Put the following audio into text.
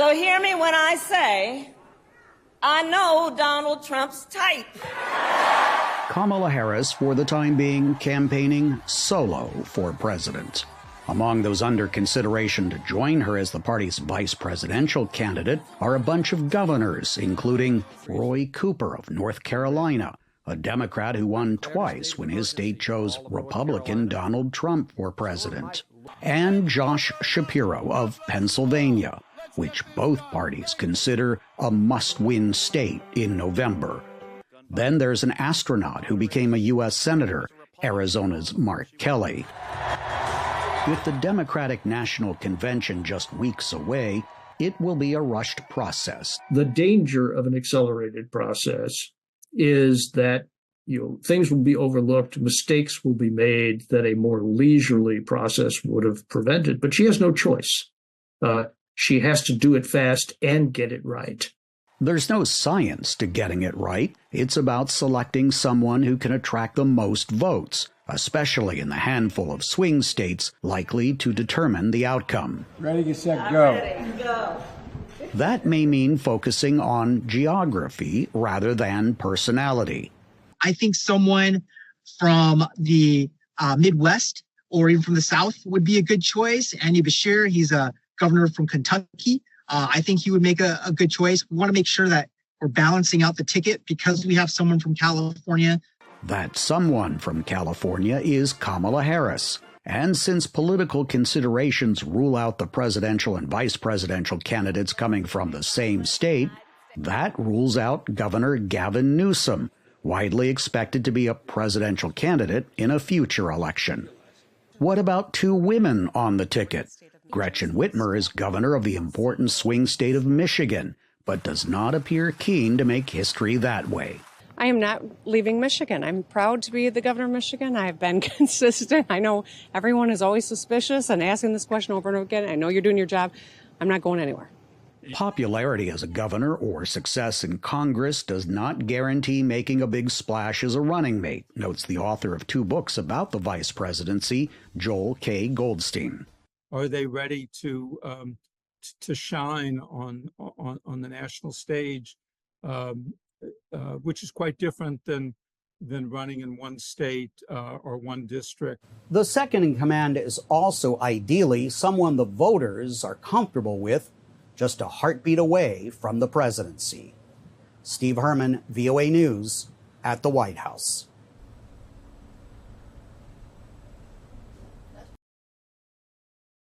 So hear me when I say, I know Donald Trump's type. Kamala Harris, for the time being, campaigning solo for president. Among those under consideration to join her as the party's vice presidential candidate are a bunch of governors, including Roy Cooper of North Carolina, a Democrat who won twice when his state chose Republican Donald Trump for president, and Josh Shapiro of Pennsylvania, which both parties consider a must-win state in November. Then there's an astronaut who became a U.S. Senator, Arizona's Mark Kelly. With the Democratic National Convention just weeks away, it will be a rushed process. The danger of an accelerated process is that things will be overlooked, mistakes will be made that a more leisurely process would have prevented. But she has no choice. She has to do it fast and get it right. There's no science to getting it right. It's about selecting someone who can attract the most votes, especially in the handful of swing states likely to determine the outcome. Ready, get set, go. Ready, go. That may mean focusing on geography rather than personality. I think someone from the Midwest or even from the South would be a good choice. Andy Beshear, he's a governor from Kentucky. I think he would make a good choice. We want to make sure that we're balancing out the ticket because we have someone from California. That someone from California is Kamala Harris. And since political considerations rule out the presidential and vice presidential candidates coming from the same state, that rules out Governor Gavin Newsom, widely expected to be a presidential candidate in a future election. What about two women on the ticket? Gretchen Whitmer is governor of the important swing state of Michigan, but does not appear keen to make history that way. I am not leaving Michigan. I'm proud to be the governor of Michigan. I've been consistent. I know everyone is always suspicious and asking this question over and over again. I know you're doing your job. I'm not going anywhere. Popularity as a governor or success in Congress does not guarantee making a big splash as a running mate, notes the author of 2 books about the vice presidency, Joel K. Goldstein. Are they ready to shine on the national stage, which is quite different than running in one state or one district? The second in command is also ideally someone the voters are comfortable with, just a heartbeat away from the presidency. Steve Herman, VOA News, at the White House.